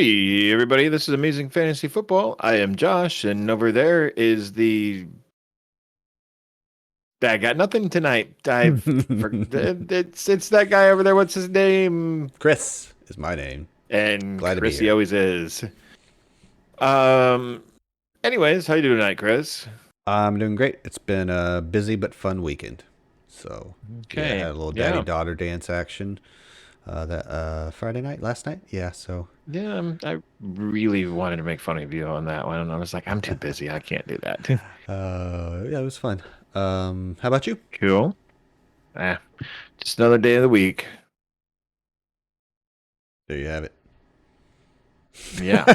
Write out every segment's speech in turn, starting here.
Hey, everybody, this is Amazing Fantasy Football. I am Josh, and over there is the. I got nothing tonight. It's that guy over there. What's his name? Chris is my name. And Glad to be Chris, he here. always is. Um. Anyways, how you doing tonight, Chris? I'm doing great. It's been a busy but fun weekend. So, yeah, I had Okay. a little Yeah. daddy-daughter dance action that Friday night, last night. Yeah, so Yeah. I really wanted to make fun of you on that one, and I was like, I'm too busy. I can't do that. yeah, it was fun. How about you? Cool. Ah, just another day of the week. There you have it. Yeah.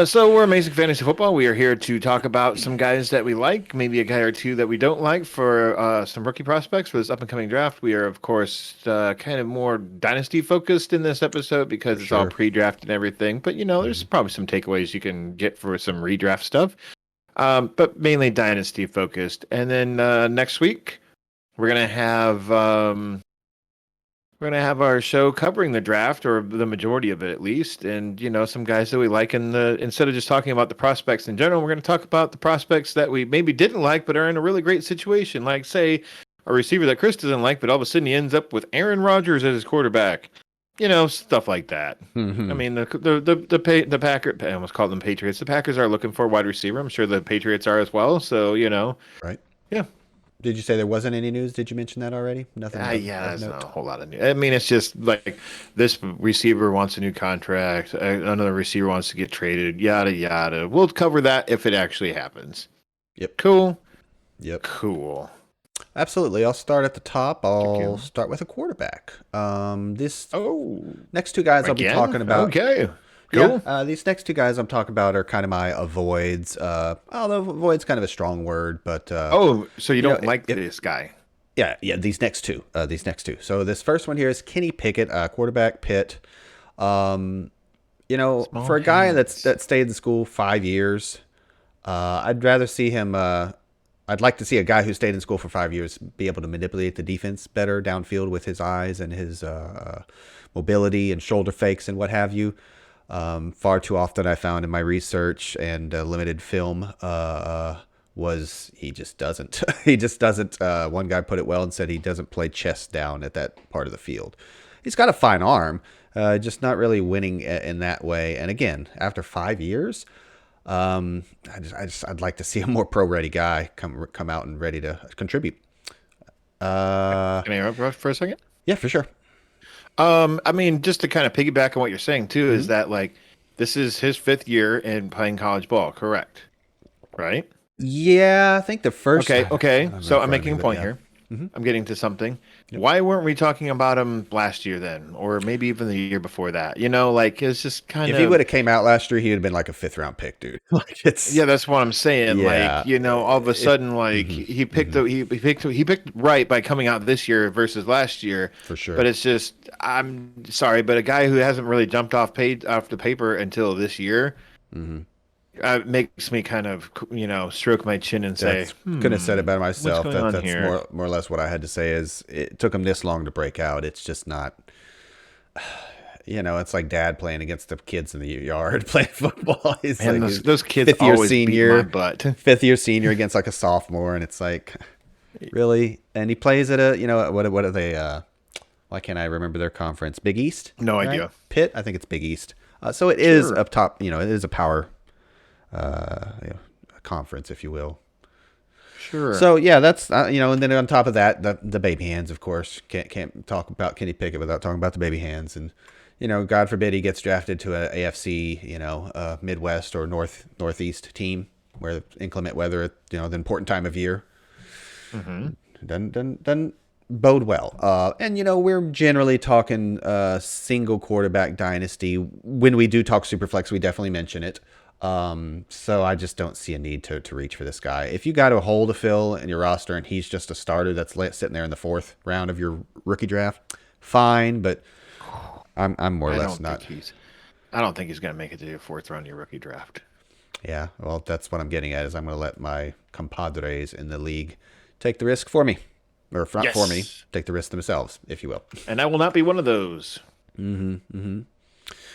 So we're Amazing Fantasy Football. We are here to talk about some guys that we like, maybe a guy or two that we don't like for some rookie prospects for this up and coming draft. We are, of course, kind of more dynasty focused in this episode For because it's all sure. pre-draft and everything. But there's Hmm. probably some takeaways you can get for some redraft stuff. But mainly dynasty focused. And then next week we're gonna have our show covering the draft, or the majority of it at least, and some guys that we like. In the instead of just talking about the prospects in general, we're going to talk about the prospects that we maybe didn't like but are in a really great situation. Like, say, a receiver that Chris doesn't like, but all of a sudden he ends up with Aaron Rodgers as his quarterback. Stuff like that. I Hmm. mean, the Packers, I almost called them Patriots. The Packers are looking for a wide receiver. I'm sure the Patriots are as well. So Right. yeah. Did you say there wasn't any news? Did you mention that already? Nothing Yeah, of that's not note. a whole lot of news. I mean, it's just like this receiver wants a new contract, another receiver wants to get traded, yada yada. We'll cover that if it actually happens. Yep. Cool, Yep. cool. Absolutely. I'll start at the top. Thank I'll you. start with a quarterback. This Oh, next two guys I'll be again? talking about. Okay, Yeah, cool. these next two guys I'm talking about are kind of my avoids. Although avoid's kind of a strong word, but Oh, so you you know, don't like if this guy? yeah, these next two. So this first one here is Kenny Pickett, quarterback, Pitt. Um, Small for a guy hands. that stayed in school 5 years, I'd rather see him. I'd like to see a guy who stayed in school for 5 years be able to manipulate the defense better downfield with his eyes and his mobility and shoulder fakes and what have you. Far too often, I found in my research and limited film, was he just doesn't. He just doesn't. One guy put it well and said he doesn't play chest down at that part of the field. He's got a fine arm, just not really winning in that way. And again, after 5 years, I'd like to see a more pro ready guy come out and ready to contribute. Uh, Can I interrupt for a second? yeah, for sure. I mean, just to kind of piggyback on what you're saying too, is Hmm. that like this is his fifth year in playing college ball, correct? Right? Yeah, I think the first. Okay, I okay. don't have it in So I'm front of me, making a but point yeah. here. Hmm. I'm getting to something. Yep. Why weren't we talking about him last year then? Or maybe even the year before that? Like it's just kind If he would of, have came out last year, he would have been like a fifth round pick, dude. Like it's yeah, that's what I'm saying. Like, yeah. all of a If sudden, like hmm he picked hmm the he picked right by coming out this year versus last year. for But sure. it's just, I'm sorry, but a guy who hasn't really jumped off the paper until this year, Hmm. makes me kind of, stroke my chin and say, That's couldn't have said it better what's myself. going on That's here? more or less what I had to say. Is it took him this long to break out? It's just not. It's like dad playing against the kids in the yard playing football. He's And like those kids fifth year always beat my senior, butt. fifth year senior against like a sophomore, and it's like really. And he plays at a what are they? Why can't I remember their conference? Big East, No right? idea. Pitt, I think it's Big East. So it is Sure. up top. It is a power conference, if you will. Sure. So yeah, that's and then on top of that, the baby hands, of course, can't talk about Kenny Pickett without talking about the baby hands, and God forbid he gets drafted to a AFC, Midwest or Northeast team where inclement weather, the important time of year, Hmm. doesn't bode well. And we're generally talking single quarterback dynasty. When we do talk superflex, we definitely mention it. So I just don't see a need to reach for this guy. If you got a hole to fill in your roster and he's just a starter that's sitting there in the fourth round of your rookie draft, fine. But I'm more or I less don't think not. he's. I don't think he's going to make it to the fourth round of your rookie draft. Yeah, well, that's what I'm getting at. Is I'm going to let my compadres in the league take the risk for me, or not for me, Yes. take the risk themselves, if you will. And I will not be one of those. Mm-hmm. Mm-hmm.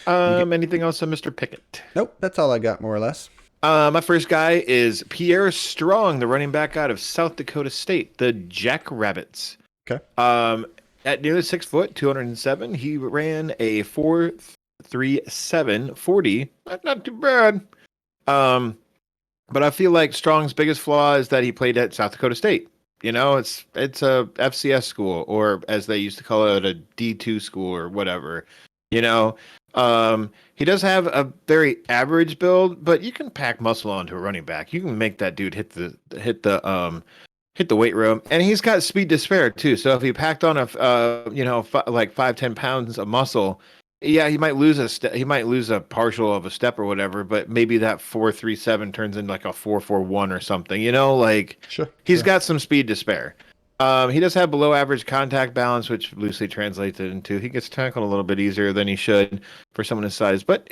You get Anything else on Mr. Pickett? nope. That's all I got, more or less. My first guy is Pierre Strong, the running back out of South Dakota State, the Jackrabbits. Okay. Um, at nearly 6 foot, 207, he ran a 4.37 40. Not too bad. Um, but I feel like Strong's biggest flaw is that he played at South Dakota State. It's a FCS school, or as they used to call it, a D2 school or whatever. You know, he does have a very average build, but you can pack muscle onto a running back. You can make that dude hit the weight room, and he's got speed to spare too. So if he packed on like 5-10 pounds of muscle, yeah, he might lose a partial of a step or whatever, but maybe that 4.37 turns into like a 4.41 or something. Like Sure. he's Sure. got some speed to spare. He does have below average contact balance, which loosely translates it into he gets tackled a little bit easier than he should for someone his size. But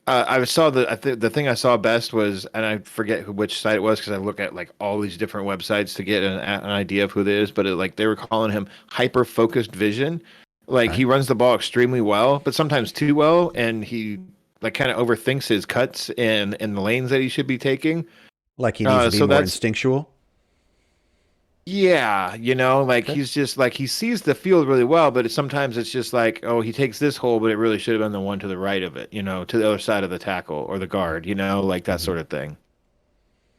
I saw the thing I saw best was, and I forget which site it was because I look at like all these different websites to get an idea of who this is. But like they were calling him hyper focused vision. Like Okay. he runs the ball extremely well, but sometimes too well, and he like kind of overthinks his cuts in the lanes that he should be taking. Like he needs to be So more that's instinctual. Yeah, like Okay. he's just like he sees the field really well, but sometimes it's just like, oh, he takes this hole, but it really should have been the one to the right of it, to the other side of the tackle or the guard, like that Hmm. sort of thing.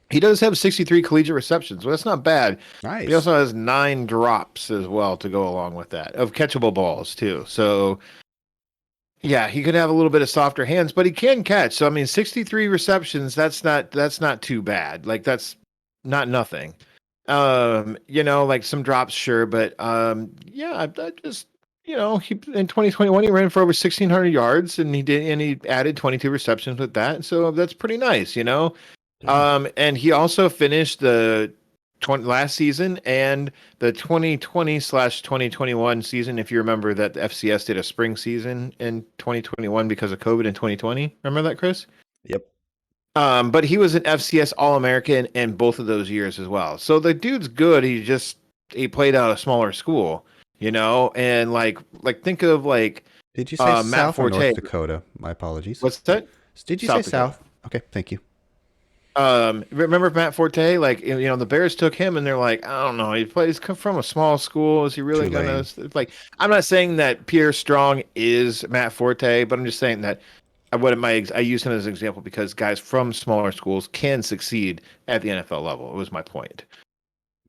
He does have 63 collegiate receptions, well, that's not bad. He Nice. also has 9 drops as well to go along with that of catchable balls too. So yeah, he could have a little bit of softer hands, but he can catch. So I mean, 63 receptions, that's not too bad. Like that's not nothing. Like some drops, sure, but yeah, I just he in 2021 he ran for over 1,600 yards, and he added 22 receptions with that, so that's pretty nice. Yeah. And he also finished the last season and the 2020/2021 season. If you remember that the FCS did a spring season in 2021 because of COVID in 2020. Remember that, Chris? Yep. But he was an FCS All-American in both of those years as well. So the dude's good. He played out a smaller school, and like think of like Did you say Matt South or North Forte. Dakota? My apologies. What's that? Did you say South Dakota. South? Okay. Thank you. Remember Matt Forte? Like the Bears took him, and they're like, I don't know. He's come from a small school. Is he really gonna Tulane. like? I'm not saying that Pierre Strong is Matt Forte, but I'm just saying that I use him as an example because guys from smaller schools can succeed at the NFL level. It was my point.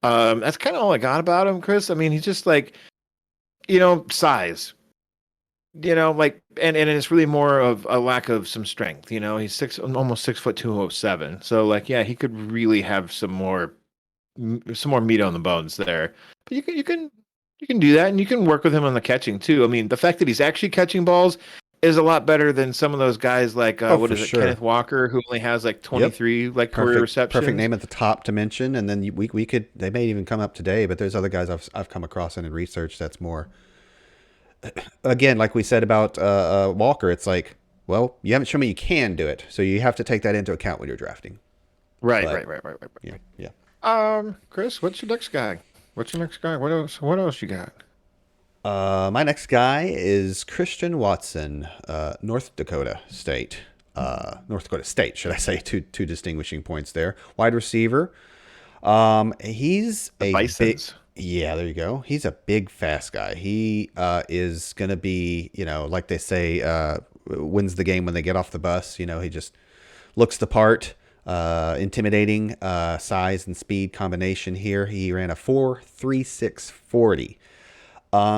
That's kind of all I got about him, Chris. I mean, he's just like, size. Like, and it's really more of a lack of some strength. He's almost 6 foot 207. So like, yeah, he could really have some more meat on the bones there. But you can do that, and you can work with him on the catching too. I mean, the fact that he's actually catching balls is a lot better than some of those guys like Oh, what for is it, sure. Kenneth Walker, who only has like Yep. 23 like career Perfect receptions. name at the top to mention, and then we could they may even come up today, but there's other guys I've come across and in research that's more again like we said about Walker. It's like, well, you haven't shown me you can do it, so you have to take that into account when you're drafting. Right, But right, right, right, right, yeah, right. yeah. Chris, what's your next guy? What's your next guy? What else? What else you got? My next guy is Christian Watson, North Dakota State. North Dakota State, should I say? Two distinguishing points there. Wide receiver. He's The a big. Bisons. Yeah, there you go. He's a big, fast guy. He is gonna be, like they say, wins the game when they get off the bus. He just looks the part. Intimidating size and speed combination here. He ran a 4.36 40.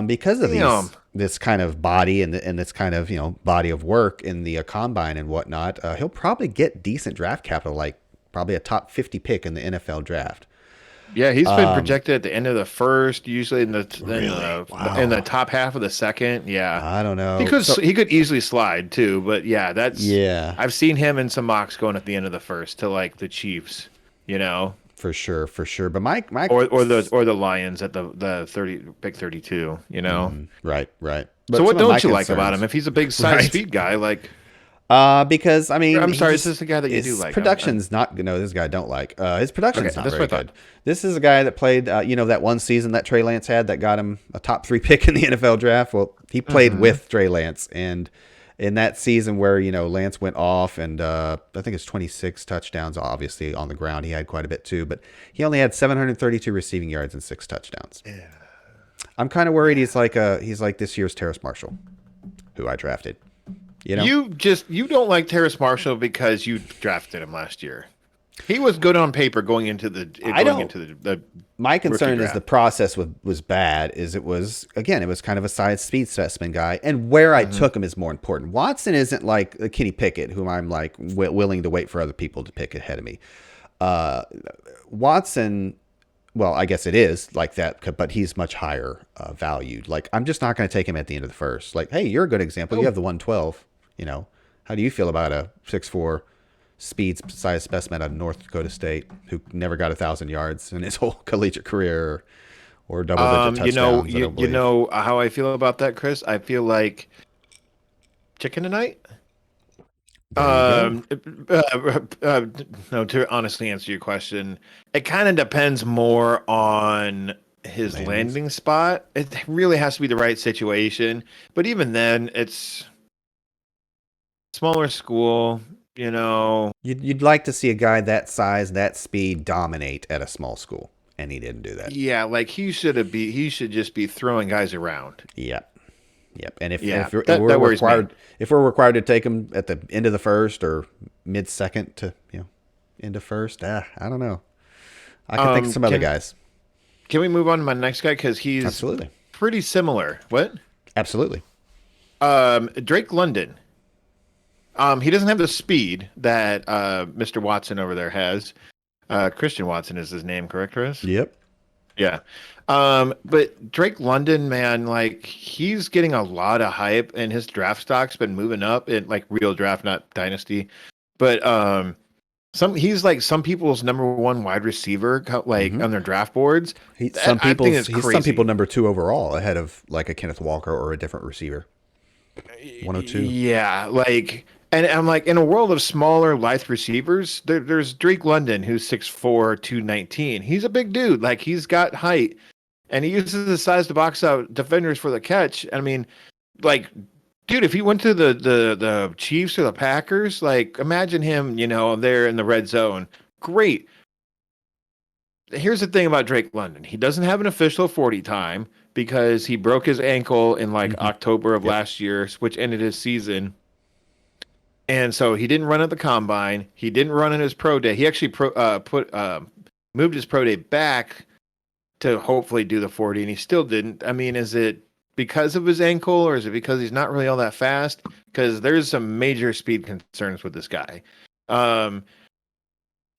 Because of Damn. this kind of body and this kind of body of work in the combine and whatnot, he'll probably get decent draft capital, like probably a top 50 pick in the NFL draft. Yeah, he's been projected at the end of the first, usually Really? in the Wow. top half of the second. Yeah, I don't he know. could So he could easily slide too, but yeah, yeah, I've seen him in some mocks going at the end of the first to like the Chiefs, you know, for sure, for sure. But my or the Lions at the 30 pick 32, you know. right, right. So But some what of my don't you like about him? concerns, If he's a big size right? speed guy, like Because I mean, I'm he sorry, is just this the guy that you do his like? production's not. No, this guy I don't like. His Okay, production's not that's what very I thought. good. This is a guy that played, that one season that Trey Lance had that got him a top 3 pick in the NFL draft. Well, he played Hmm. with Trey Lance, and in that season where Lance went off, and I think it's 26 touchdowns. Obviously on the ground, he had quite a bit too, but he only had 732 receiving yards and 6 touchdowns. Yeah. I'm kind of worried Yeah. he's like this year's Terrace Marshall, who I drafted. You know. You don't like Terrace Marshall because you drafted him last year. He was good on paper I don't. the My rookie concern is the draft. process was bad. Is it was again, it was kind of a size speed specimen guy, and where I Hmm. took him is more important. Watson isn't like a Kenny Pickett, whom I'm like willing to wait for other people to pick ahead of me. Uh, Watson, well, I guess it is like that, but he's much higher valued. Like I'm just not going to take him at the end of the first. Like, hey, you're a good example. You Oh, have the 112. You know, how do you feel about a 6'4" speed size specimen out of North Dakota State who never got 1,000 yards in his whole collegiate career or double digit touchdowns? I don't you believe. know how I feel about that, Chris. I feel like chicken tonight. There you go. Uh, no, to honestly answer your question, it kind of depends more on his Landings. landing spot. It really has to be the right situation. But even then, it's smaller school, you know. You'd like to see a guy that size, that speed dominate at a small school, and he didn't do that. Yeah, like he should just be throwing guys around. Yep. Yep. And if Yeah, if, we're- if that we're worries me. required if we're required to take him at the end of the first or mid second to end of first, I don't know. I can think of Um, some other can guys. can we move on to my next guy because he's Absolutely. pretty similar. What? Absolutely. Drake London. He doesn't have the speed that Mr. Watson over there has. Christian Watson is his name, correct, Chris? Yep. Yeah. But Drake London, man, like he's getting a lot of hype, and his draft stock's been moving up in like real draft, not dynasty. But he's like some people's number one wide receiver, like Mm-hmm. on their draft boards. Some I think people's it's he's some people crazy. number 2 overall ahead of like a Kenneth Walker or a different receiver. 102. Yeah, like, and I'm like, in a world of smaller, lithe receivers, there's Drake London, who's 6'4", 219. He's a big dude. Like, he's got height, and he uses his size to box out defenders for the catch. I mean, like, dude, if he went to the Chiefs or the Packers, like, imagine him, there in the red zone. Great. Here's the thing about Drake London. He doesn't have an official 40 time because he broke his ankle in like Mm-hmm. October of Yep. last year, which ended his season. And so he didn't run at the combine. He didn't run in his pro day. He actually moved his pro day back to hopefully do the 40, and he still didn't. I mean, is it because of his ankle, or is it because he's not really all that fast? Because there's some major speed concerns with this guy. Um,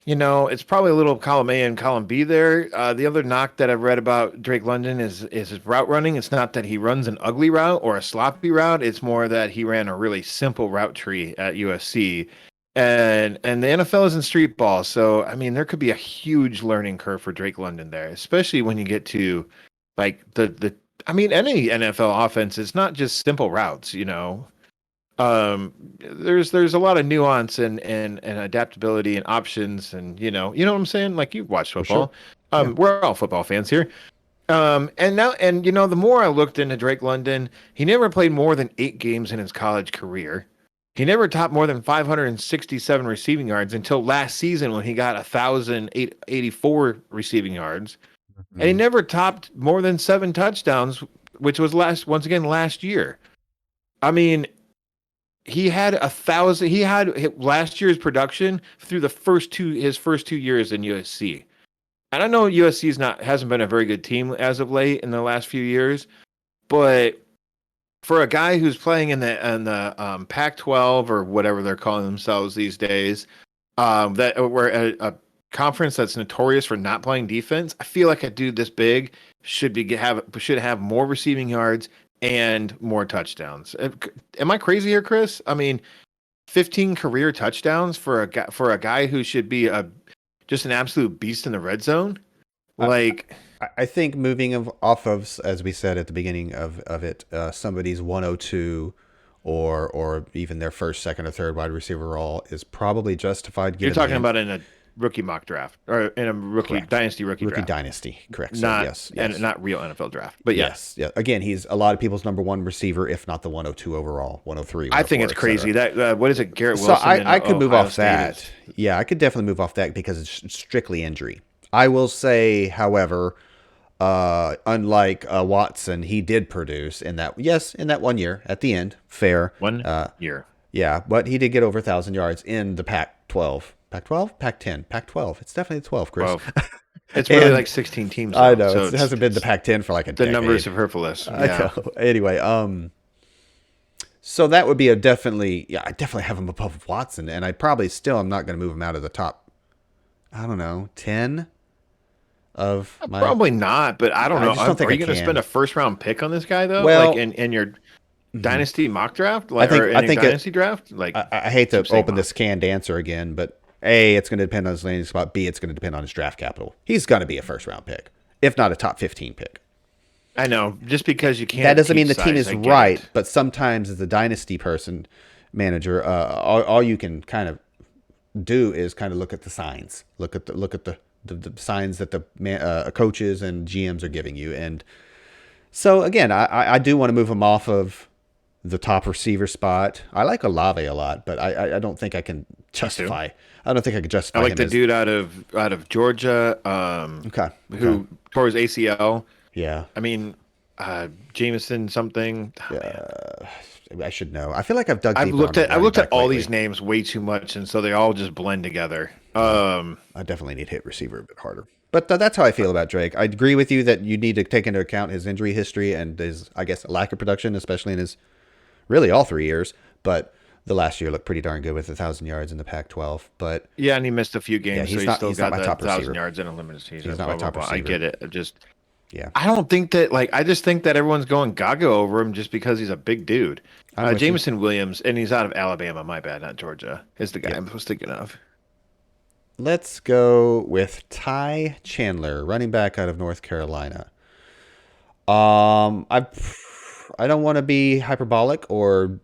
it's probably a little column A and column B there. The other knock that I've read about Drake London is his route running. It's not that he runs an ugly route or a sloppy route. It's more that he ran a really simple route tree at USC. And the NFL is in street ball. So, I mean, there could be a huge learning curve for Drake London there, especially when you get to like I mean, any NFL offense, it's not just simple routes. There's a lot of nuance and adaptability and options, and you know what I'm saying, like you've watched For sure. football. Yeah. We're all football fans here. And the more I looked into Drake London, he never played more than 8 games in his college career. He never topped more than 567 receiving yards until last season when he got 1,084 receiving yards, and he Mhm. never topped more than 7 touchdowns, which was last year. I mean, he had 1,000. He had last year's production through his first 2 years in USC. And I know USC's not hasn't been a very good team as of late in the last few years, but for a guy who's playing in the Pac-12 or whatever they're calling themselves these days, that we're a conference that's notorious for not playing defense, I feel like a dude this big should have more receiving yards and more touchdowns. Am I crazy here, Chris? I mean, 15 career touchdowns for a guy who should be just an absolute beast in the red zone. I, Like, I think moving off of, as we said at the beginning of it, somebody's 102 or even their first, second, or third wide receiver role is probably justified You're given the talking about in a rookie mock draft or in a rookie correct dynasty rookie rookie draft, dynasty. Correct, sir. not Yes, and yes. not real NFL draft. But yeah, Yes, yeah. Again, he's a lot of people's number one receiver, if not the 102 overall, 103, I think 104, it's crazy etc. that what is it, Garrett So Wilson in I could move Ohio off State that. is Yeah, I could definitely move off that because it's strictly injury. I will say, however, unlike Watson, he did produce in that. Yes, in that 1 year at the end, fair. 1 year. Yeah, but he did get over 1,000 yards in the Pac-12. Pac-12, Pac-10, Pac-12. It's definitely the 12, Chris. Well, it's really And like 16 teams I though, know so it hasn't been the Pac-10 for like a the number is decade. superfluous. I Yeah, know. Anyway, so that would be a definitely, yeah, I definitely have him above Watson, and I probably still am not going to move him out of the top, I don't know, 10 of my. probably not. But I don't I know. just don't think Are I you going to spend can. a first round pick on this guy though? Like Well, in your mhm. dynasty mock draft, I like or think in I your think it. dynasty draft? Like I hate to keep saying open mock. this canned answer again, but A, it's going to depend on his landing spot. B, it's going to depend on his draft capital. He's going to be a first round pick, if not a top 15 pick. I know, just because you That can't doesn't mean teach the team size, is I get right, it. but sometimes as a dynasty manager, all you can kind of do is kind of look at the signs, look at the signs that the coaches and GMs are giving you. And so again, I do want to move him off of the top receiver spot. I like Olave a lot, but I don't think I can Me too. justify. I don't think I could I justify like him the as dude out of Georgia, okay. Okay, who tore his ACL. yeah, I mean, Jameson something. Oh, man. yeah. I should know. I feel like I've dug deeper on I've running looked at back all these lately. names way too much, and so they all just blend together. Yeah, I definitely need hit receiver a bit harder. But that's how I feel about Drake. I agree with you that you need to take into account his injury history and his, I guess, lack of production, especially in his really all 3 years. But the last year looked pretty darn good with 1,000 yards in the Pac-12. But Yeah, and he missed a few yeah, games, so he still he's not got my the top 1,000 receiver. yards in a limited He's season. not my Blah blah top blah. I receiver. get it. Yeah, I don't think that like I just think that everyone's going gaga over him just because he's a big dude. I'm with you. Jameson Williams, and he's out of Alabama. My bad, not Georgia. Is the guy Yep. I was thinking of. Let's go with Ty Chandler, running back out of North Carolina. I don't want to be hyperbolic or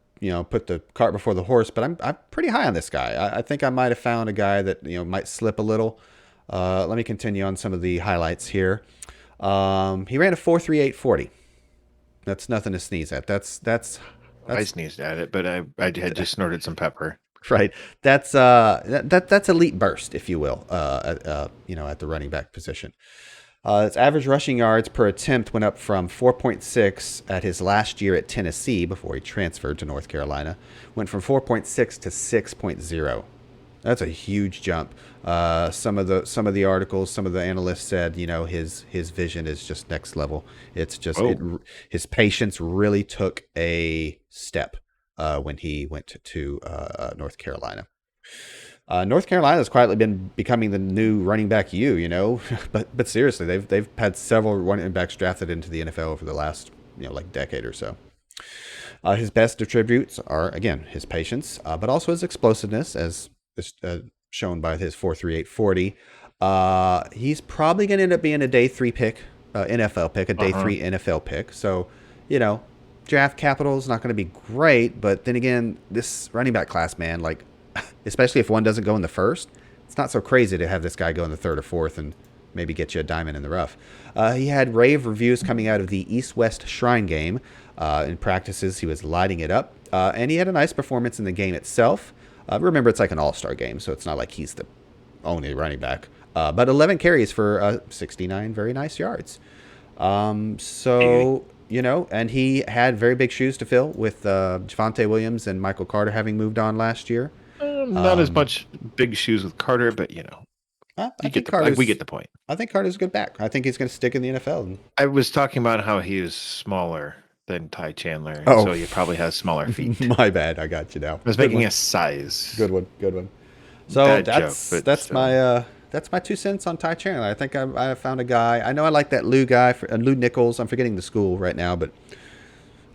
put the cart before the horse, but I'm pretty high on this guy. I think I might have found a guy that might slip a little. Let me continue on some of the highlights here. He ran a 4.3840. That's nothing to sneeze at. I That's sneezed at it, but I had just snorted some pepper. right. That's elite burst, if you will. At the running back position. Its average rushing yards per attempt went up from 4.6 at his last year at Tennessee before he transferred to North Carolina. Went from 4.6 to 6.0. That's a huge jump. Some of the articles, some of the analysts said, his vision is just next level. It's just Oh, his patience really took a step when he went to North Carolina. North Carolina has quietly been becoming the new running back but seriously, they've had several running backs drafted into the NFL over the last like decade or so. His best attributes are again his patience, but also his explosiveness, as shown by his 4.3840. He's probably going to end up being a day three pick, NFL pick, a day uh-huh. three NFL pick. So, you know, draft capital is not going to be great, but then again, this running back class, man, like, especially if one doesn't go in the first, it's not so crazy to have this guy go in the third or fourth and maybe get you a diamond in the rough. He had rave reviews coming out of the East-West Shrine game. In practices, he was lighting it up, and he had a nice performance in the game itself. Remember, it's like an all-star game, so it's not like he's the only running back. But 11 carries for 69 very nice yards. Easy. And he had very big shoes to fill with Javonte Williams and Michael Carter having moved on last year. Not as much big shoes with Carter, but I you get think the like we Carter's get the point. I think Carter's a good back. I think he's going to stick in the NFL. I was talking about how he is smaller than Ty Chandler, and Oh, so he probably has smaller feet. my bad. I got you now. I was Good making one. a size Good one. Good one. So bad joke, that's but that's still. my 2 cents on Ty Chandler. I think I found a guy. I know I like that Lou guy, Lou Nichols. I'm forgetting the school right now, but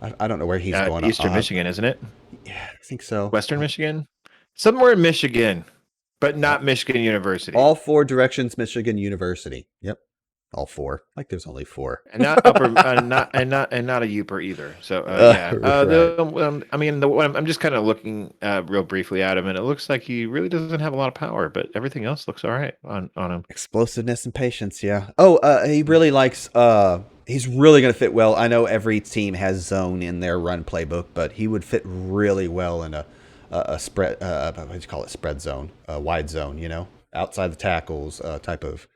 I don't know where he's going. Eastern Michigan, isn't it? Yeah, I think so. Western Michigan, somewhere in Michigan, but Uh, not Michigan University. all four directions, Michigan University. Yep. all four. Like there's only four. And not upper, not a Uper either. So yeah, Right. I mean, I'm just kind of looking real briefly at him, and it looks like he really doesn't have a lot of power, but everything else looks all right on him. Explosiveness and patience, yeah. Oh, he really likes he's really gonna fit well. I know every team has zone in their run playbook, but he would fit really well in a spread what do you call it, spread zone, a wide zone, outside the tackles, type of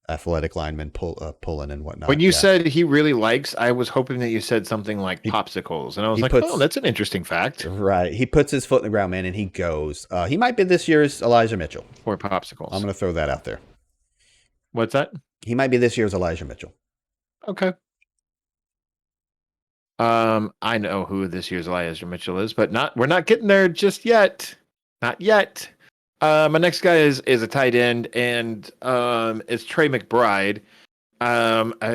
athletic lineman pulling and When whatnot. you Yeah. said he really likes, I was hoping that you said something like He popsicles, and I was he like, oh, puts that's an interesting fact right. He puts his foot in the ground, man, and he goes. He might be this year's Elijah Mitchell. for I'm popsicles. gonna throw that out there. What's that? He might be this year's Elijah Mitchell. Okay. I know who this year's Elijah Mitchell is, but we're not getting there just yet. Not yet. My next guy is a tight end, and it's Trey McBride.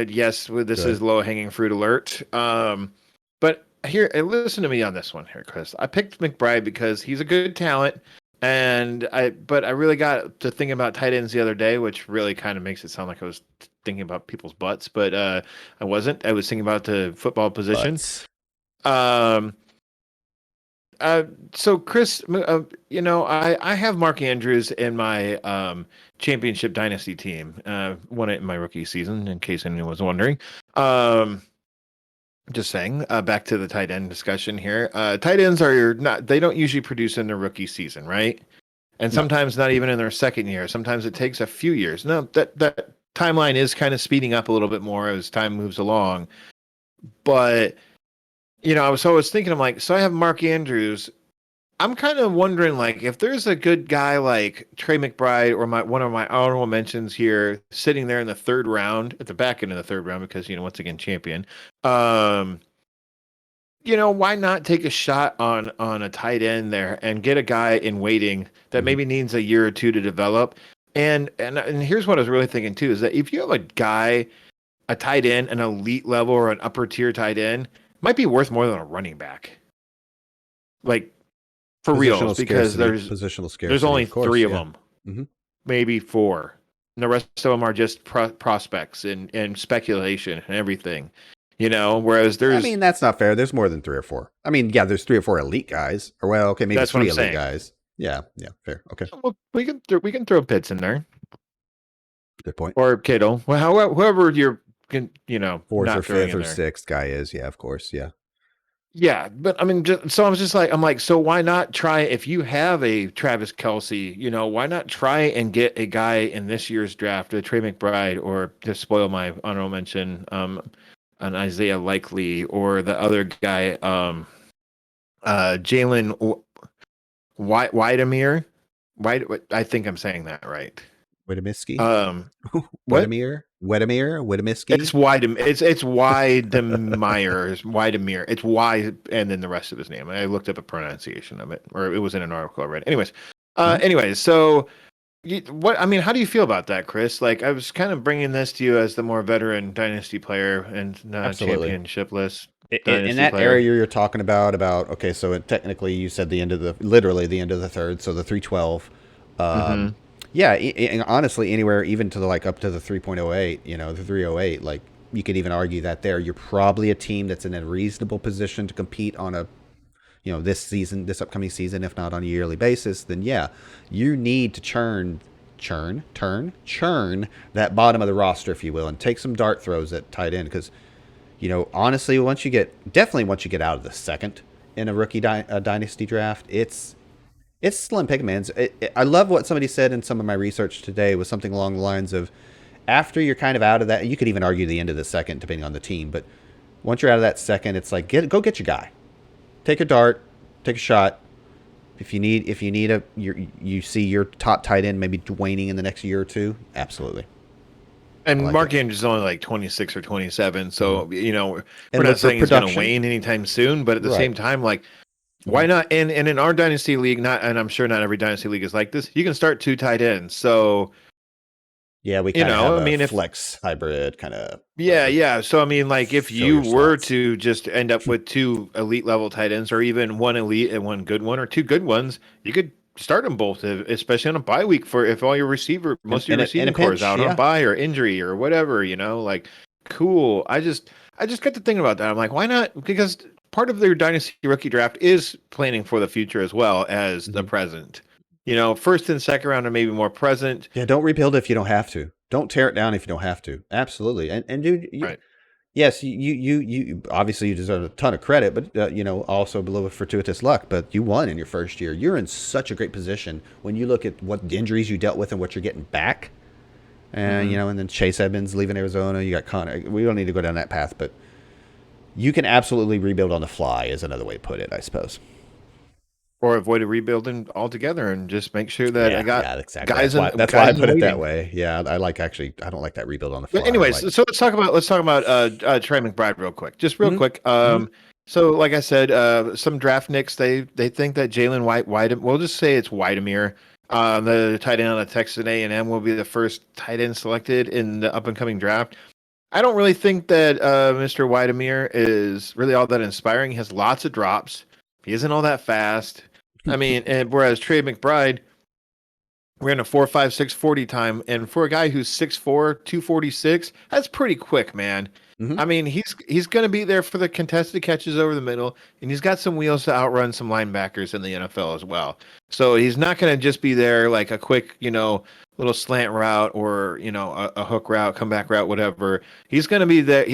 Yes, this is Good. low hanging fruit alert. But here, listen to me on this one here, Chris. I picked McBride because he's a good talent, but I really got to thinking about tight ends the other day, which really kind of makes it sound like I was thinking about people's butts, but I wasn't. I was thinking about the football position. But Um, uh, so Chris, I have Mark Andrews in my championship dynasty team. Won it in my rookie season, in case anyone was wondering. Um, just saying. Back to the tight end discussion here. Tight ends they don't usually produce in their rookie season, right? And no. sometimes not even in their second year. Sometimes it takes a few years. No, that timeline is kind of speeding up a little bit more as time moves along. But I was always thinking, I'm like, so I have Mark Andrews. I'm kind of wondering, like, if there's a good guy like Trey McBride or one of my honorable mentions here, sitting there in the third round, at the back end of the third round, because once again, champion. Um, why not take a shot on a tight end there and get a guy in waiting that Mhm. maybe needs a year or two to develop? And here's what I was really thinking too, is that if you have a guy, a tight end, an elite level or an upper tier tight end, might be worth more than a running back. Like, for reals, because Positional there's scarcity, only of course. three of Yeah. them, hmm maybe four. And the rest of them are just prospects and speculation and everything, whereas I there's mean, that's not fair. There's more than three or four. I mean, yeah, there's three or four elite guys. Or well, okay, maybe that's what three I'm elite saying. guys. Yeah, fair. Okay, Well, we can throw Pitts in there good point. or Kittle. Well, whoever you're, Fourth or not throwing fifth in or there. sixth guy is, yeah, of course, yeah. Yeah, but I mean, so I was just like, I'm like, so why not try if you have a Travis Kelsey, why not try and get a guy in this year's draft, a Trey McBride, or to spoil my honorable mention, an Isaiah Likely, or the other guy, Jalen Widemere. White, I think I'm saying that right. Widemiski? Um, what? Wedemir? Widemiski? It's Widem. It's Weidemeyer. It's Widemere. It's Y, and then the rest of his name. I looked up a pronunciation of it, or it was in an article I read. Anyways, Mhm. so what? I mean, how do you feel about that, Chris? Like, I was kind of bringing this to you as the more veteran dynasty player and Absolutely. championship-less In dynasty that player. area you're talking about okay, so technically you said literally the end of the third, so the 312. Mm-hmm. Yeah, honestly, anywhere even to like up to the 3.08, the 308, like you could even argue that there you're probably a team that's in a reasonable position to compete on a this upcoming season, if not on a yearly basis. Then yeah, you need to churn that bottom of the roster, if you will, and take some dart throws at tight end because honestly, once you get out of the second in a rookie dynasty draft, it's slim pickings. I love what somebody said in some of my research today was something along the lines of after you're kind of out of that, you could even argue the end of the second depending on the team, but once you're out of that second, it's like go get your guy, take a dart, take a shot. If you need you see your top tight end maybe waning in the next year or two, absolutely, I And like Mark it. Andrews is only like 26 or 27, hmm so we're And not look for saying he's going to production, wane anytime soon. But at the right? same time, like, hmm why not? And in our dynasty league, not, and I'm sure not every dynasty league is like this. You can start two tight ends. So Yeah, we kind of have I a mean, if flex hybrid kind of yeah, whatever. yeah. So I mean, like, if Fill you your were slots. to just end up with two elite level tight ends, or even one elite and one good one, or two good ones, you could start them both, especially on a bye week for if all your most of your In a receiving core is pinch, out on a yeah. bye or injury or whatever, like cool. I just got to thinking about that. I'm like, why not? Because part of their dynasty rookie draft is planning for the future as well as the Hmm. present. First and second round are maybe more present. Yeah, don't rebuild if you don't have to. Don't tear it down if you don't have to. Absolutely. And dude, Right. yes, you obviously you deserve a ton of credit, but also a little fortuitous luck. But you won in your first year. You're in such a great position when you look at what injuries you dealt with and what you're getting back. And Mm-hmm. and then Chase Edmonds leaving Arizona. You got Connor. We don't need to go down that path, but you can absolutely rebuild on the fly. Is another way to put it, I suppose. Or avoid a rebuilding altogether and just make sure that I Yeah, got yeah, exactly. guys in That's why I guys in put it that waiting. way. Yeah, I don't like that rebuild on the But fly. I anyways, like. so let's talk about Trey McBride real quick. Just real Hmm. quick. Hmm. So like I said, some draft nicks they think that Jalen White, we'll just say it's Whitemire, the tight end on the Texas A&M will be the first tight end selected in the up and coming draft. I don't really think that Mr. Whitemire is really all that inspiring. He has lots of drops. He isn't all that fast. I mean, and whereas Trey McBride ran a 4.56 40 time, and for a guy who's 6'4", 246, that's pretty quick, man. Hmm. I mean, he's going to be there for the contested catches over the middle, and he's got some wheels to outrun some linebackers in the NFL as well. So he's not going to just be there like a quick, little slant route or a hook route, comeback route, whatever. He's going to be there.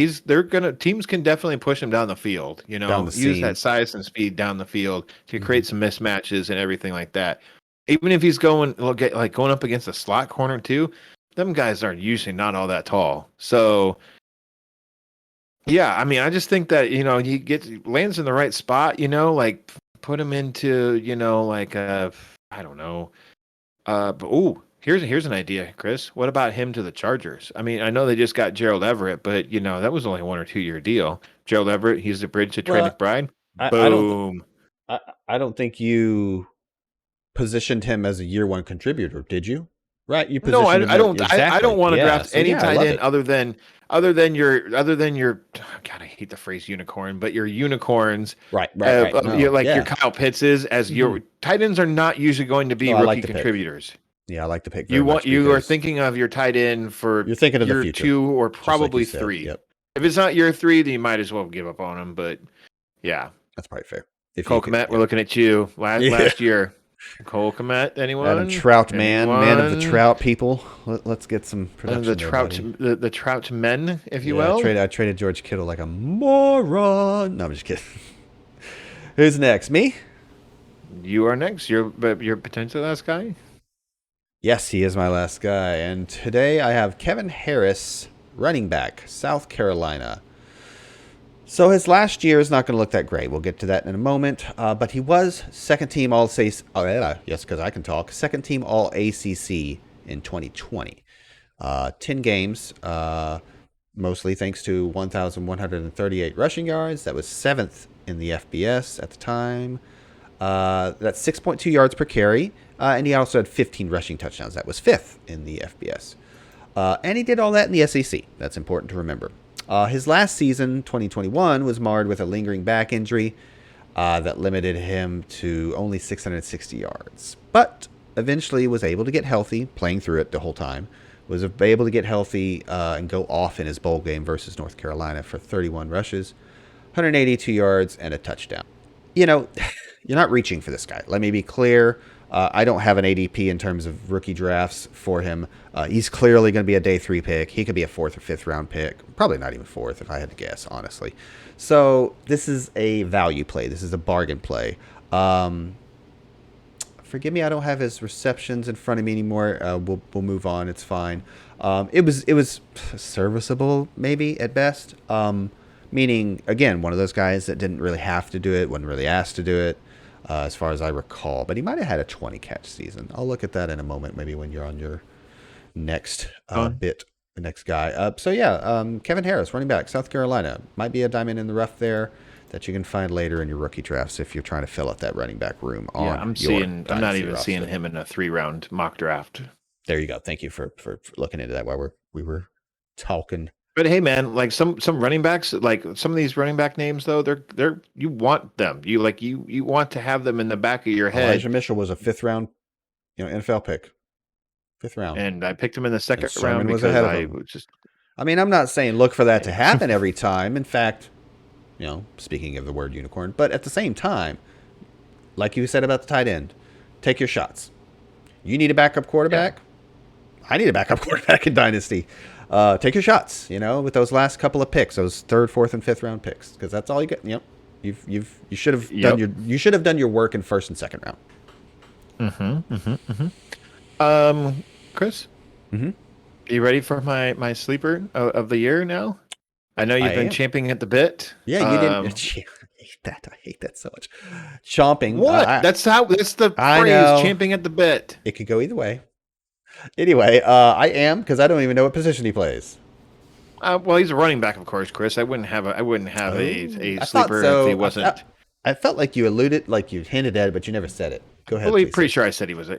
Teams can definitely push him down the field. Down the Use that seam. size and speed down the field to Hmm. create some mismatches and everything like that. Even if he's going up against a slot corner too, them guys are usually not all that tall. So yeah, I mean, I just think that lands in the right spot. Like put him into like I don't know. But here's an idea, Chris. What about him to the Chargers? I mean, I know they just got Gerald Everett, but that was only 1 or 2 year deal. Gerald Everett, he's the bridge to Trey Well, McBride. I don't. Boom. I, I don't think you positioned him as a year one contributor, did you? Right, you No, positioned him I as don't. I don't exactly. want to Yeah. draft So any yeah, I tight love end it. other than your. God, I hate the phrase unicorn, but your unicorns, Right. Right. Right. you're No. like your Yeah. Kyle Pittses, as Hmm. your tight ends are not usually going to be No, I like rookie the pick. contributors. Yeah, I like the pick very much You are because thinking of your tight end for you're thinking of the year future, 2 or just like you probably said. 3. Yep, If it's not year 3, then you might as well give up on him. But yeah, that's probably fair. If you Cole could, Kmet, we're yep. looking at you Yeah. last year. Cole Kmet, Adam anyone? Trout, man of the Anyone? Trout people. Let's get some The production there, trout, buddy. the trout men, if you Yeah, will. I traded George Kittle like a moron. No, I'm just kidding. Who's next? Me? You are next. You're potentially last guy. Yes, he is my last guy. And today I have Kevin Harris, running back, South Carolina. So his last year is not going to look that great. We'll get to that in a moment. But he was second team All ACC. Oh, yeah, yes, because I can talk. Second team All ACC in 2020. 10 games, mostly thanks to 1,138 rushing yards. That was seventh in the FBS at the time. That's 6.2 yards per carry. And he also had 15 rushing touchdowns. That was fifth in the FBS. And he did all that in the SEC. That's important to remember. His last season, 2021, was marred with a lingering back injury that limited him to only 660 yards. But eventually was able to get healthy, playing through it the whole time. Was able to get healthy and go off in his bowl game versus North Carolina for 31 rushes, 182 yards, and a touchdown. You know, you're not reaching for this guy. Let me be clear. I don't have an ADP in terms of rookie drafts for him. He's clearly going to be a day 3 pick. He could be a 4th or 5th round pick. Probably not even 4th if I had to guess, honestly. So this is a value play. This is a bargain play. Forgive me, I don't have his receptions in front of me anymore. We'll move on. It's fine. It was serviceable, maybe at best. Meaning, again, one of those guys that didn't really have to do it, wasn't really asked to do it, as far as I recall. But he might have had a 20 catch season. I'll look at that in a moment, maybe when you're on your next bit, the next guy. So yeah, Kevin Harris, running back, South Carolina, might be a diamond in the rough there that you can find later in your rookie drafts if you're trying to fill out that running back room Yeah, on your I'm not dynasty even seeing roster. him in a 3 round mock draft. There you go. Thank you for looking into that while we were talking. But hey, man, like some running backs, like some of these running back names, though, they're you want them. You want to have them in the back of your head. Elijah Mitchell was a fifth round, NFL pick, fifth round, And I picked him in the and second round Sermon was because ahead of I him. was just I mean, I'm not saying look for that to yeah. happen every time. In fact, speaking of the word unicorn, but at the same time, like you said about the tight end, take your shots. You need a backup Yeah. quarterback. I need a backup quarterback in Dynasty. Take your shots, with those last couple of picks, those third, fourth, and fifth round picks, because that's all you get. You should have done Yep. your work in first and second round. Mm-hmm. Mm-hmm. Mm-hmm. Chris, Mm-hmm. you ready for my sleeper of the year now? I know I you've been am. champing at the bit. Yeah, you didn't. I hate that. I hate that so much. Chomping. What? That's the I phrase, know. champing at the bit. It could go either way. Anyway, I am because I don't even know what position he plays. Well, he's a running back, of course, Chris. I wouldn't have Oh, a I thought sleeper if he so. wasn't. I felt like you alluded, like you hinted at it, but you never said it. Go ahead, please, Pretty sir. sure I said he was.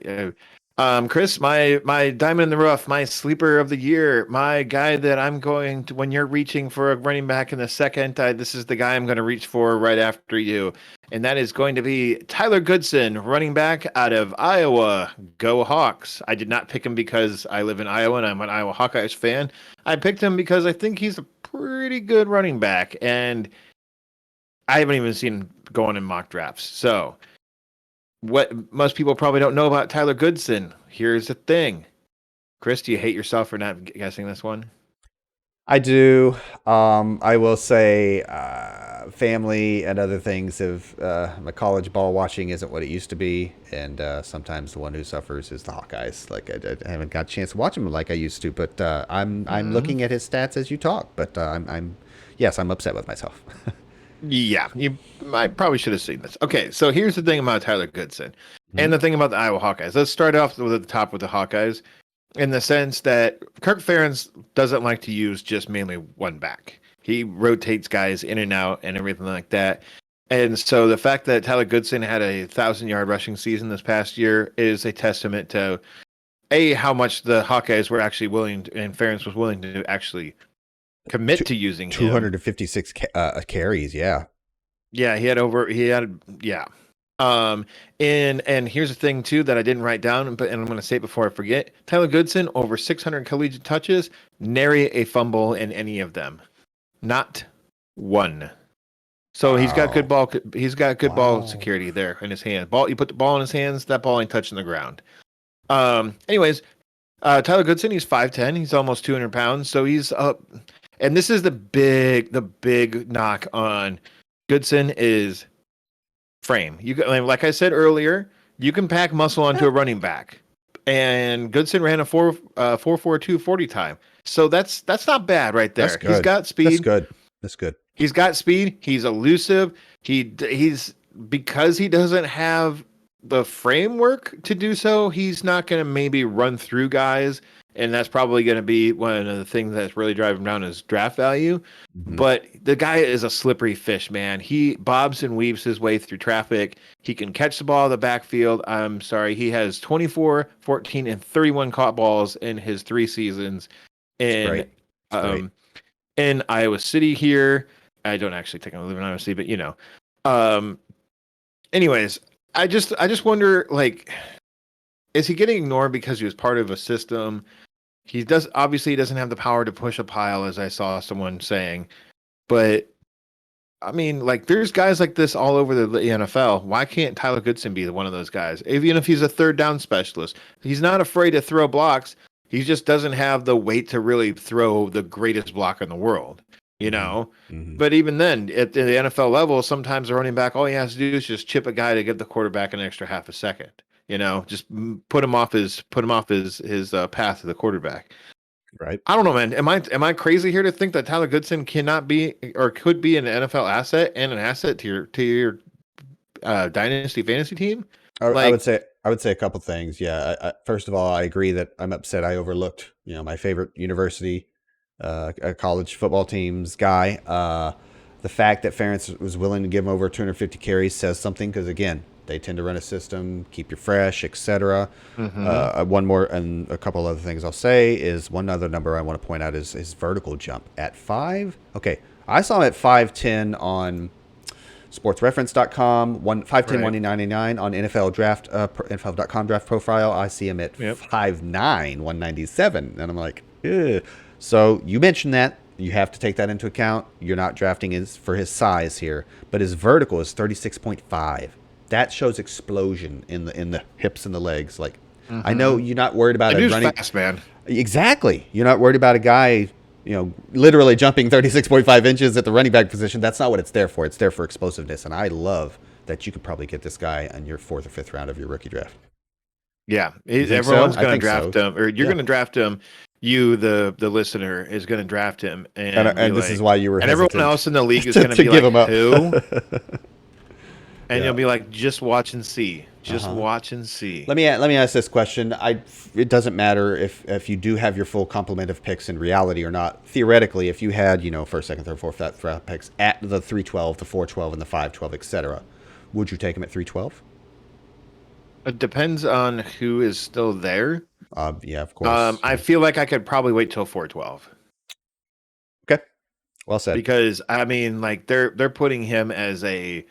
Chris, my diamond in the rough, my sleeper of the year, my guy that I'm going to. When you're reaching for a running back in the second, this is the guy I'm going to reach for right after you, and that is going to be Tyler Goodson, running back out of Iowa. Go Hawks! I did not pick him because I live in Iowa and I'm an Iowa Hawkeyes fan. I picked him because I think he's a pretty good running back, and I haven't even seen him going in mock drafts. So what most people probably don't know about Tyler Goodson. Here's the thing. Chris, do you hate yourself for not guessing this one? I do. I will say, family and other things have. My college ball watching isn't what it used to be, and sometimes the one who suffers is the Hawkeyes. Like I haven't got a chance to watch them like I used to, but I'm Mm. looking at his stats as you talk. But yes, I'm upset with myself. Yeah, I probably should have seen this. Okay, so here's the thing about Tyler Goodson and the thing about the Iowa Hawkeyes. Let's start off with the top with the Hawkeyes in the sense that Kirk Ferentz doesn't like to use just mainly one back. He rotates guys in and out and everything like that. And so the fact that Tyler Goodson had a 1,000-yard rushing season this past year is a testament to how much the Hawkeyes were actually willing to, and Ferentz was willing to actually commit Two, to using him. 256 carries. Yeah. Yeah, yeah. And here's the thing too that I didn't write down, but I'm going to say it before I forget. Tyler Goodson over 600 collegiate touches, nary a fumble in any of them, not one. So he's got good Wow. ball. He's got good ball Wow. security there in his hand. Ball. You put the ball in his hands. That ball ain't touching the ground. Anyways, Tyler Goodson. He's 5'10". He's almost 200 pounds. So he's up. And this is the big knock on Goodson is frame. Like I said earlier, you can pack muscle onto a running back, and Goodson ran a 4.42 40 time. So that's not bad right That's there. He's good. got That's speed. good. That's good. He's got speed. He's elusive. He's because he doesn't have the framework to do so. He's not going to maybe run through guys, and that's probably going to be one of the things that's really driving down his draft value. Hmm. But the guy is a slippery fish, man. He bobs and weaves his way through traffic. He can catch the ball in the backfield. I'm sorry. He has 24, 14, and 31 caught balls in his 3 seasons It's in great. It's great. um in Iowa City here. I don't actually think I live in Iowa City, but Um anyways, I just wonder, like, is he getting ignored because he was part of a system? He doesn't have the power to push a pile, as I saw someone saying. But I mean, like, there's guys like this all over the NFL. Why can't Tyler Goodson be one of those guys? Even if he's a third down specialist, he's not afraid to throw blocks. He just doesn't have the weight to really throw the greatest block in the world, you Hmm. know? Hmm. But even then, at the NFL level, sometimes the running back, all he has to do is just chip a guy to give the quarterback an extra half a second. Just put him off his path to the quarterback. Right. I don't know, man. Am I crazy here to think that Tyler Goodson cannot be or could be an NFL asset and an asset to your dynasty fantasy team? I would Like, say a couple things. Yeah. First of all, I agree that I'm upset I overlooked my favorite university, college football team's guy. The fact that Ferentz was willing to give him over 250 carries says something because again, They tend to run a system, keep you fresh, etc. Mm-hmm. One more and a couple other things I'll say is one other number I want to point out is his vertical jump at 5. Okay, I saw him at 5'10 on sportsreference.com, 5'10, Right. 199 on NFL draft, NFL.com draft profile. I see him at Yep. 5'9, 197. And I'm like, ugh. So you mentioned that. You have to take that into account. You're not drafting his for his size here, but his vertical is 36.5. That shows explosion in the hips and the legs. Like, I know Mm-hmm. you're not worried about The a dude's running. fast, man. Exactly. You're not worried about a guy, literally jumping 36.5 inches at the running back position. That's not what it's there for. It's there for explosiveness. And I love that you could probably get this guy on your 4th or 5th round of your rookie draft. Yeah, You think so? everyone's I going to think draft so. him, or you're Yeah. going to draft him. You, the listener, is going to draft him And, and be and this is like, why you were and everyone hesitant else in the league is to, going to to be give like, him up. who? And you'll Yeah. be like, just watch and see, just Uh-huh. watch and see. Let me ask this question. It doesn't matter if you do have your full complement of picks in reality or not. Theoretically, if you had first, second, third, fourth, fifth round picks at the 312, the 412, and the 512, etc., would you take them at 312? It depends on who is still there. Yeah, of course. I Yeah. feel like I could probably wait till 412 Okay. Well said. because I mean, like they're putting him as a,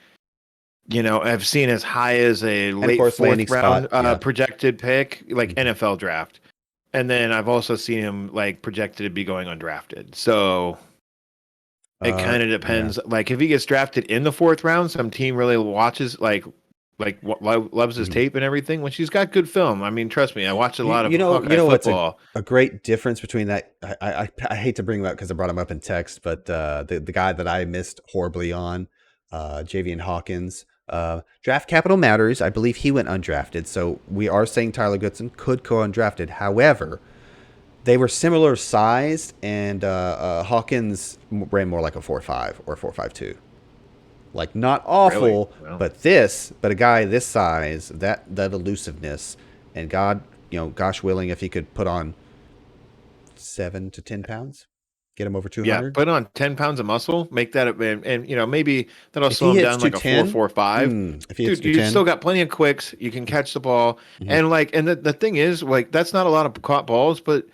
I've seen as high as a And of late course, landing fourth round spot. Yeah. projected pick, like Mhm. NFL draft. And then I've also seen him like projected to be going undrafted. So it kind of Yeah. depends. Like if he gets drafted in the 4th round, some team really watches loves his Mhm. tape and everything. When she's got good film, I mean, trust me, I watch a You, lot of you know, you Hawkeye know what's a, football. a great difference between that? I hate to bring him up because I brought him up in text, but the guy that I missed horribly on, Javian Hawkins, draft capital matters. I believe he went undrafted, so we are saying Tyler Goodson could go undrafted. However, they were similar sized, and Hawkins ran more like a 4.5 or 4.52. Like not Really? awful, Well, but a guy this size, that elusiveness, and gosh willing, if he could put on 7 to 10 pounds, get him over yeah, 200. put on 10 pounds of muscle, make that, and maybe that'll If he slow him hits down like a 210, 4.45. if he hits Dude, you still 210, got plenty of quicks. You can catch the ball, mm-hmm. and the thing is, like, that's not a lot of caught balls, but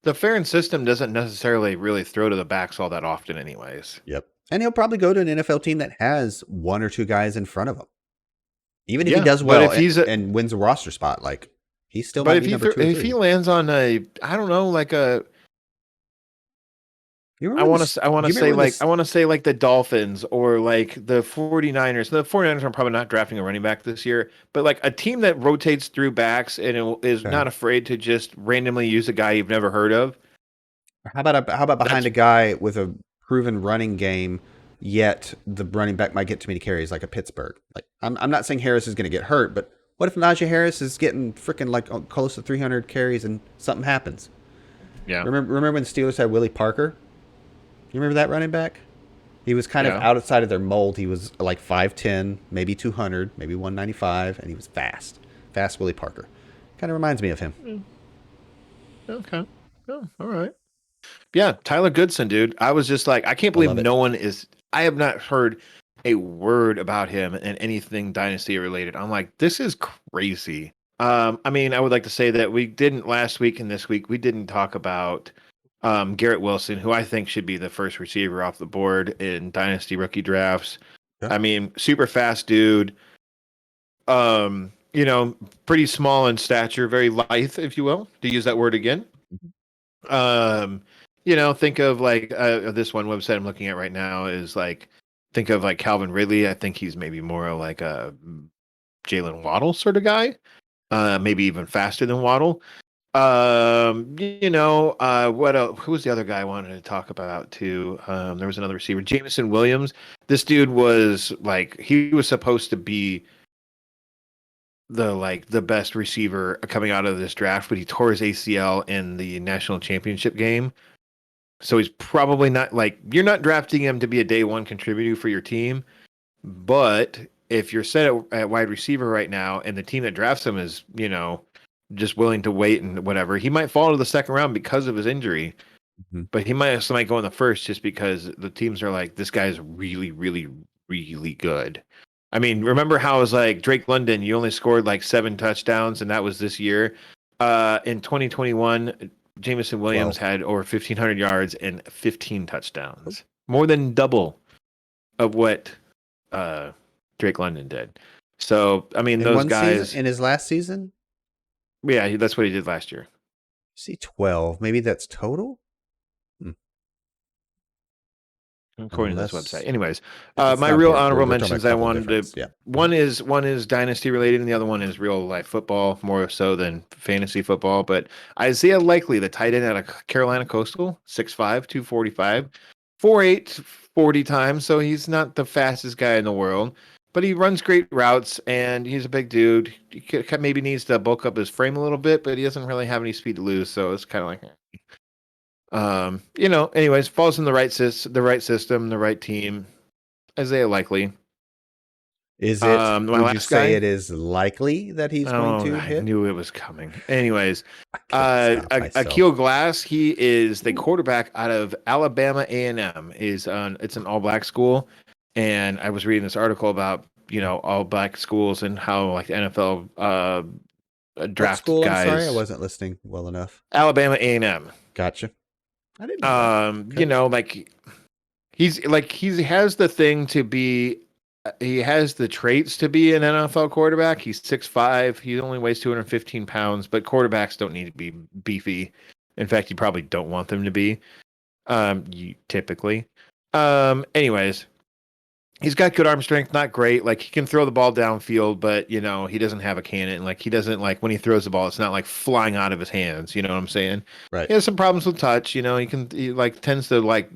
the Farron system doesn't necessarily really throw to the backs all that often, anyways. Yep, and he'll probably go to an NFL team that has one or two guys in front of him. Even if he Yeah, does but well if he's a, and wins a roster spot, like he still but might if be number two or if he three. lands on a, I don't know, like a, You remember when this? I want Do to you remember say when like this? I want to say like the Dolphins or like the 49ers. The 49ers are probably not drafting a running back this year, but like a team that rotates through backs and is Okay. not afraid to just randomly use a guy you've never heard of. How about behind That's a guy with a proven running game, yet the running back might get too many carries, like a Pittsburgh. Like I'm not saying Harris is going to get hurt, but what if Najee Harris is getting freaking like close to 300 carries and something happens? yeah, Remember when the Steelers had Willie Parker? You remember that running back? He was kind of yeah. outside of their mold. He was like 5'10", maybe 200, maybe 195, and he was fast. Fast Willie Parker. Kind of reminds me of him. Okay. Oh, all right. Yeah, Tyler Goodson, dude. I was just like, I can't I believe love it. no one is. I have not heard a word about him and anything Dynasty related. I'm like, this is crazy. I mean, I would like to say that we didn't last week and this week we didn't talk about Garrett Wilson, who I think should be the first receiver off the board in Dynasty rookie drafts. Yeah. I mean, super fast dude. Pretty small in stature, very lithe, if you will, to use that word again. Um, think of like this one website I'm looking at right now is like think of like Calvin Ridley. I think he's maybe more like a Jalen Waddle sort of guy. Maybe even faster than Waddle. What else? Who was the other guy I wanted to talk about too? There was another receiver, Jameson Williams. This dude was like he was supposed to be the best receiver coming out of this draft, but he tore his ACL in the national championship game. So he's probably not like you're not drafting him to be a day one contributor for your team. But if you're set at wide receiver right now and the team that drafts him is, just willing to wait and whatever, he might fall to the second round because of his injury. Mhm. But he might go in the first just because the teams are like, this guy's really, really, really good. I mean, remember how it was like Drake London, you only scored like 7 touchdowns, and that was this year. In 2021, Jameson Williams 12. had over 1,500 yards and 15 touchdowns, more than double of what Drake London did. So, I mean, In those one season? guys, In his last season? yeah, that's what he did last year. See, 12. Maybe that's total? According to this Unless website. Anyways, it's my not real here. honorable We're talking about mentions a I couple wanted to difference. Yeah. one is Dynasty related and the other one is real life football, more so than fantasy football. But Isaiah Likely, the tight end out of Carolina Coastal, 6'5", 245, 4'8", 40 times, so he's not the fastest guy in the world. But he runs great routes and he's a big dude. He maybe needs to bulk up his frame a little bit, but he doesn't really have any speed to lose, so it's kind of like anyways, falls in the right system, the right team. Isaiah Likely. Is it, My would you last say guy. it is likely that he's going Oh, to I hit? knew it was coming. Anyways, I couldn't stop Akil myself. Glass. He is the quarterback out of Alabama A&M. It's an all black school, and I was reading this article about all black schools and how like the NFL What draft school? I'm sorry, I guys. wasn't listening well enough. Alabama A&M. Gotcha. I didn't know that. Okay. Like he has the thing to be he has the traits to be an NFL quarterback. He's 6'5". He only weighs 215 pounds, but quarterbacks don't need to be beefy. In fact, you probably don't want them to be. Typically. Anyways, he's got good arm strength, not great. Like he can throw the ball downfield, but he doesn't have a cannon. Like he doesn't like when he throws the ball, it's not like flying out of his hands. You know what I'm saying? Right. He has some problems with touch. He like tends to like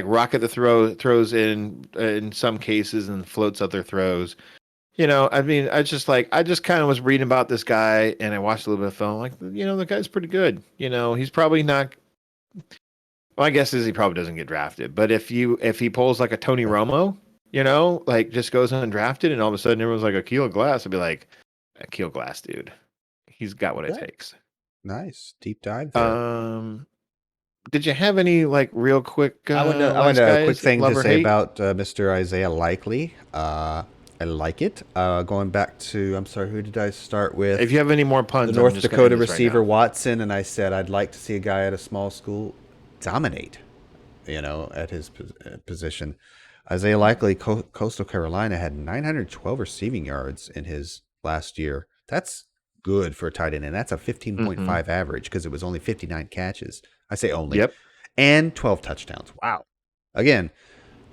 rocket the throws in some cases and floats other throws. I mean, I just kind of was reading about this guy and I watched a little bit of film. Like, the guy's pretty good. He's probably not. Well, I guess is he probably doesn't get drafted. But if he pulls like a Tony Romo, like just goes undrafted and all of a sudden everyone's like Akil Glass, I'd be like, Akil Glass, dude, he's got what it Okay. takes. Nice. Deep dive there. Did you have any like real quick I last want a quick guys thing love to or say hate? about Mr. Isaiah Likely. I like it. Going back to, I'm sorry, who did I start with? If you have any more The puns, I'm North just gonna end Dakota this right receiver now. Watson, and I said I'd like to see a guy at a small school dominate, at his position. Isaiah Likely, Coastal Carolina, had 912 receiving yards in his last year. That's good for a tight end, and that's a 15.5 average because it was only 59 catches. I say only. Yep. And 12 touchdowns. Wow. Again,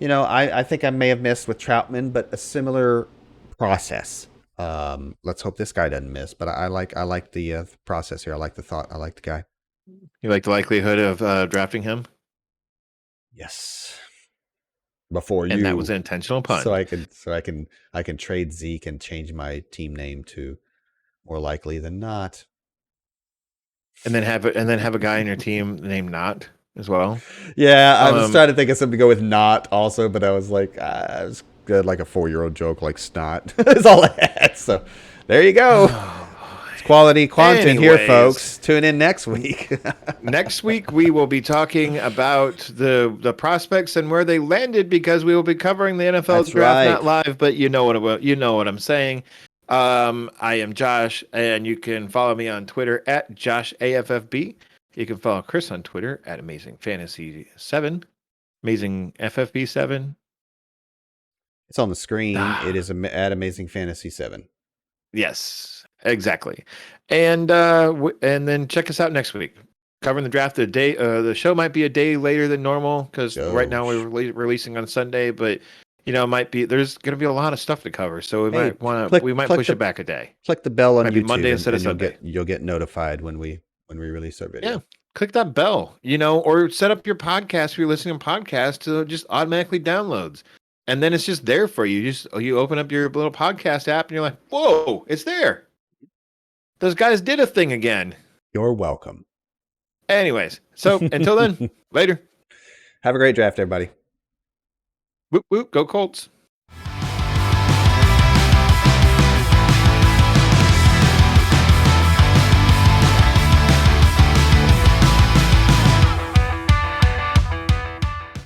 I think I may have missed with Troutman, but a similar process. Let's hope this guy doesn't miss. But I like the process here. I like the thought. I like the guy. You like the likelihood of drafting him? Yes. Before And you, that was an intentional pun. I can trade Zeke and change my team name to more likely than not. And then have a guy in your team named Not as well. Yeah, I was trying to think of something to go with not also, but I was like, I was good like a 4-year-old joke like snot. That's all I had. So there you go. It's quality content here, folks. Tune in next week. Next week we will be talking about the prospects and where they landed because we will be covering the NFL That's draft, right. not live, but you know what I'm saying. I am Josh, and you can follow me on Twitter at JoshAFFB. You can follow Chris on Twitter at AmazingFantasy7, AmazingFFB7. It's on the screen. It is at Amazing Fantasy 7. Yes, exactly. And and then check us out next week. Covering the draft the day. The show might be a day later than normal because right now we're releasing on Sunday, but there's going to be a lot of stuff to cover, so we might push it back a day. Click the bell on Might be YouTube Monday instead of and Sunday. you'll get notified when we release our video. Yeah, click that bell, or set up your podcast if you're listening to podcasts to just automatically downloads. And then it's just there for you. You open up your little podcast app and you're like, whoa, it's there. Those guys did a thing again. You're welcome. Anyways, so until then, later. Have a great draft, everybody. Whoop, whoop, go Colts.